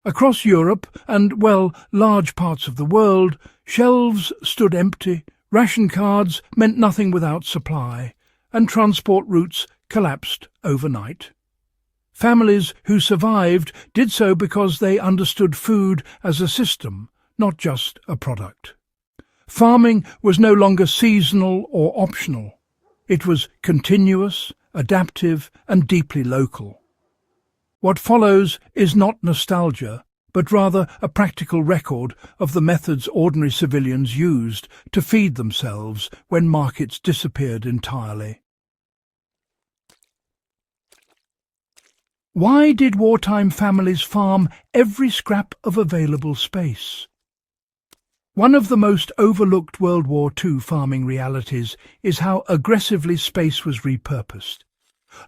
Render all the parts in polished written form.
Across Europe and, well, large parts of the world, shelves stood empty, ration cards meant nothing without supply, and transport routes collapsed overnight. Families who survived did so because they understood food as a system, not just a product. Farming was no longer seasonal or optional. It was continuous, adaptive, and deeply local. What follows is not nostalgia, but rather a practical record of the methods ordinary civilians used to feed themselves when markets disappeared entirely. Why did wartime families farm every scrap of available space? One of the most overlooked World War II farming realities is how aggressively space was repurposed.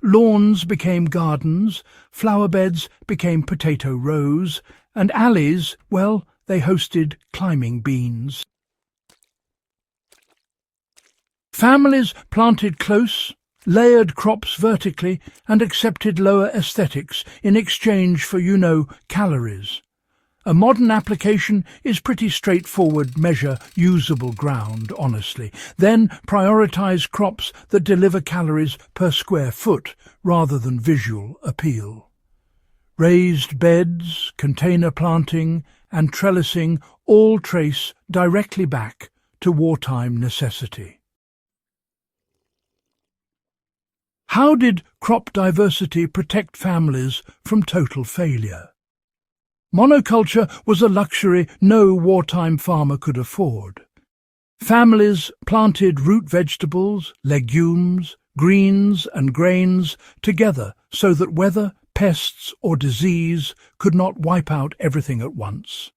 Lawns became gardens, flower beds became potato rows, and alleys, well, they hosted climbing beans. Families planted close, layered crops vertically, and accepted lower aesthetics in exchange for, calories. A modern application is pretty straightforward: measure usable ground honestly, then prioritize crops that deliver calories per square foot rather than visual appeal. Raised beds, container planting, and trellising all trace directly back to wartime necessity. How did crop diversity protect families from total failure? Monoculture was a luxury no wartime farmer could afford. Families planted root vegetables, legumes, greens and grains together so that weather, pests or disease could not wipe out everything at once.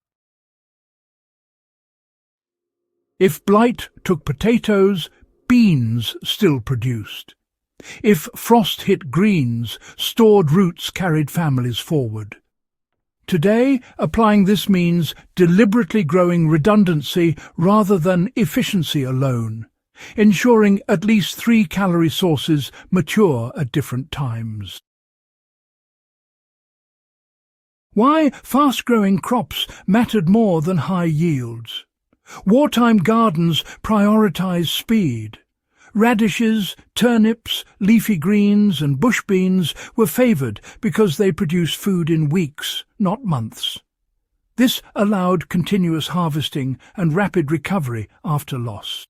If blight took potatoes, beans still produced. If frost hit greens, stored roots carried families forward. Today, applying this means deliberately growing redundancy rather than efficiency alone, ensuring at least 3 calorie sources mature at different times. Why fast-growing crops mattered more than high yields. Wartime gardens prioritized speed. Radishes, turnips, leafy greens and bush beans were favoured because they produced food in weeks, not months. This allowed continuous harvesting and rapid recovery after loss.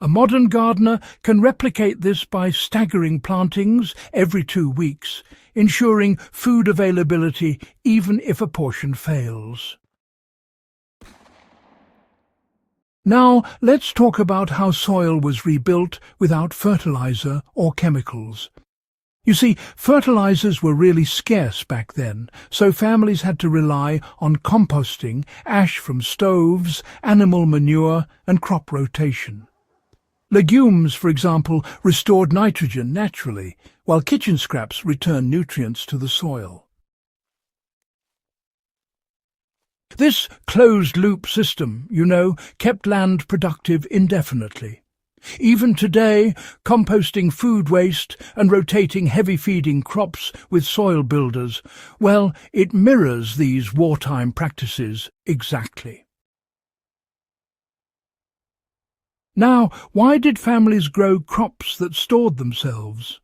A modern gardener can replicate this by staggering plantings every 2 weeks, ensuring food availability even if a portion fails. Now let's talk about how soil was rebuilt without fertilizer or chemicals. You see, fertilizers were really scarce back then, so families had to rely on composting, ash from stoves, animal manure, and crop rotation. Legumes, for example, restored nitrogen naturally, while kitchen scraps returned nutrients to the soil. This closed-loop system, kept land productive indefinitely. Even today, composting food waste and rotating heavy-feeding crops with soil builders, well, it mirrors these wartime practices exactly. Now, why did families grow crops that stored themselves?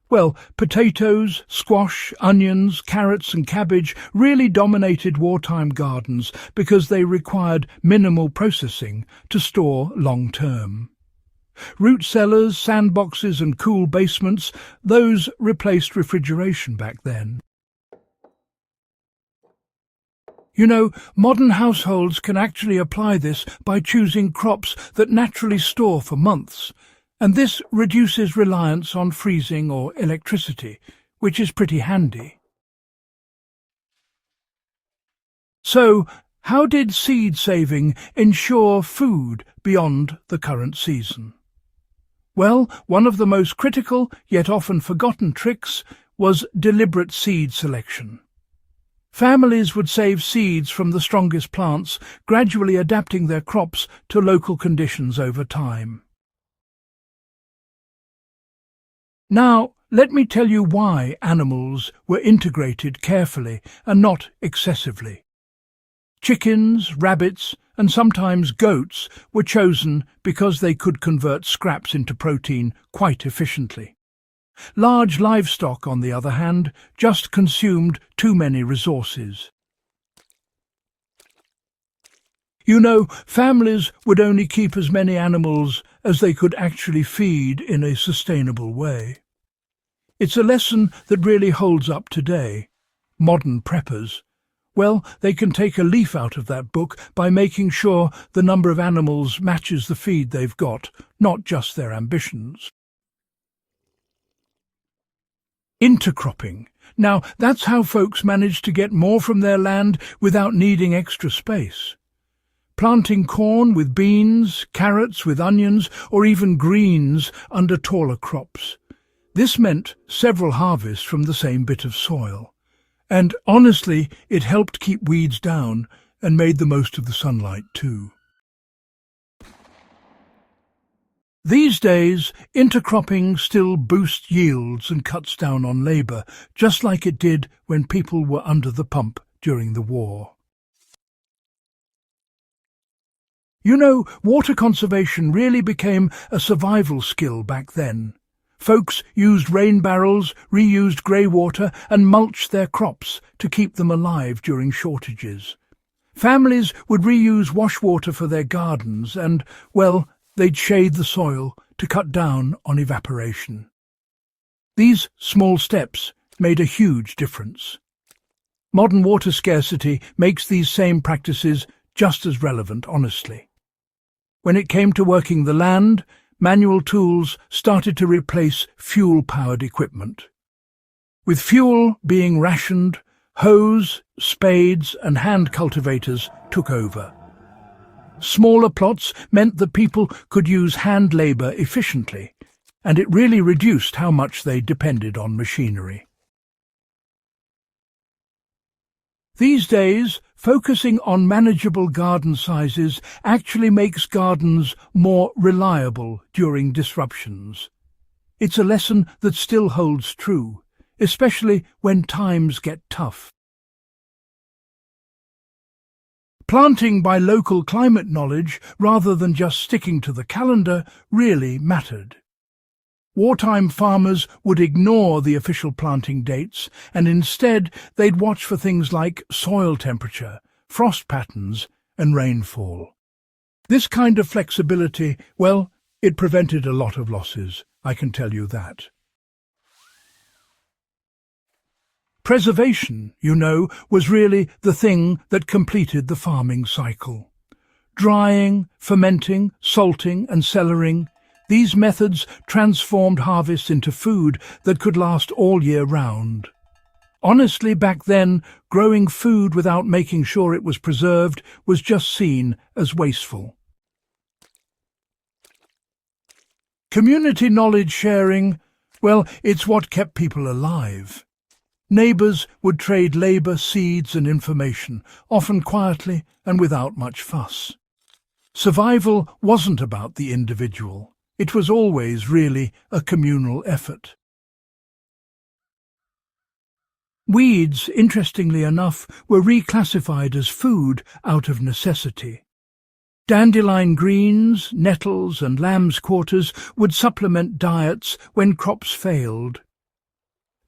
Well, potatoes, squash, onions, carrots and cabbage really dominated wartime gardens because they required minimal processing to store long-term. Root cellars, sandboxes and cool basements, those replaced refrigeration back then. Modern households can actually apply this by choosing crops that naturally store for months, and this reduces reliance on freezing or electricity, which is pretty handy. So, how did seed saving ensure food beyond the current season? Well, one of the most critical, yet often forgotten tricks was deliberate seed selection. Families would save seeds from the strongest plants, gradually adapting their crops to local conditions over time. Now, let me tell you why animals were integrated carefully and not excessively. Chickens, rabbits, and sometimes goats were chosen because they could convert scraps into protein quite efficiently. Large livestock, on the other hand, just consumed too many resources. You know, families would only keep as many animals as they could actually feed in a sustainable way. It's a lesson that really holds up today. Modern preppers, well, they can take a leaf out of that book by making sure the number of animals matches the feed they've got, not just their ambitions. Intercropping. Now, that's how folks manage to get more from their land without needing extra space. Planting corn with beans, carrots with onions, or even greens under taller crops. This meant several harvests from the same bit of soil. And honestly, it helped keep weeds down and made the most of the sunlight too. These days, intercropping still boosts yields and cuts down on labour, just like it did when people were under the pump during the war. You know, water conservation really became a survival skill back then. Folks used rain barrels, reused grey water and mulched their crops to keep them alive during shortages. Families would reuse wash water for their gardens and, well, they'd shade the soil to cut down on evaporation. These small steps made a huge difference. Modern water scarcity makes these same practices just as relevant, honestly. When it came to working the land, manual tools started to replace fuel-powered equipment. With fuel being rationed, hoes, spades and hand cultivators took over. Smaller plots meant that people could use hand labour efficiently, and it really reduced how much they depended on machinery. These days, focusing on manageable garden sizes actually makes gardens more reliable during disruptions. It's a lesson that still holds true, especially when times get tough. Planting by local climate knowledge rather than just sticking to the calendar really mattered. Wartime farmers would ignore the official planting dates and instead they'd watch for things like soil temperature, frost patterns and rainfall. This kind of flexibility, well, it prevented a lot of losses, I can tell you that. Preservation, you know, was really the thing that completed the farming cycle. Drying, fermenting, salting and cellaring, these methods transformed harvests into food that could last all year round. Honestly, back then, growing food without making sure it was preserved was just seen as wasteful. Community knowledge sharing, well, it's what kept people alive. Neighbours would trade labour, seeds and information, often quietly and without much fuss. Survival wasn't about the individual. It was always really a communal effort. Weeds, interestingly enough, were reclassified as food out of necessity. Dandelion greens, nettles and lamb's quarters would supplement diets when crops failed.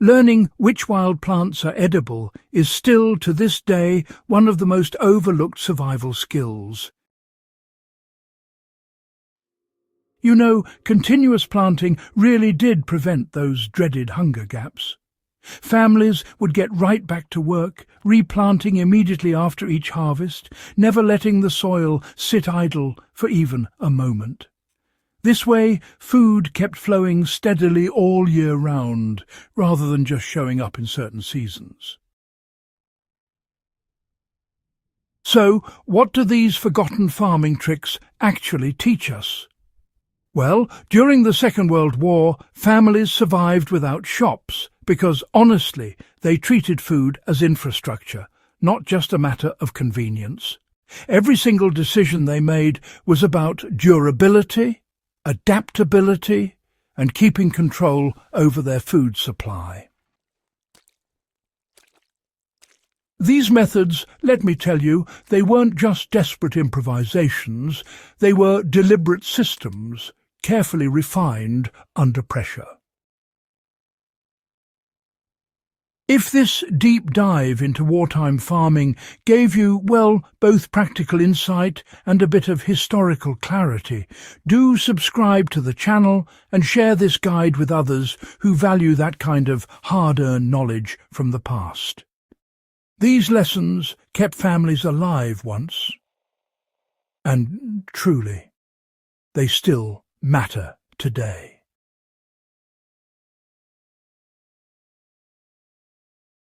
Learning which wild plants are edible is still, to this day, one of the most overlooked survival skills. You know, continuous planting really did prevent those dreaded hunger gaps. Families would get right back to work, replanting immediately after each harvest, never letting the soil sit idle for even a moment. This way, food kept flowing steadily all year round, rather than just showing up in certain seasons. So, what do these forgotten farming tricks actually teach us? Well, during the Second World War, families survived without shops because, honestly, they treated food as infrastructure, not just a matter of convenience. Every single decision they made was about durability, adaptability, and keeping control over their food supply. These methods, let me tell you, they weren't just desperate improvisations, they were deliberate systems, carefully refined under pressure. If this deep dive into wartime farming gave you, well, both practical insight and a bit of historical clarity, do subscribe to the channel and share this guide with others who value that kind of hard-earned knowledge from the past. These lessons kept families alive once, and truly, they still matter today.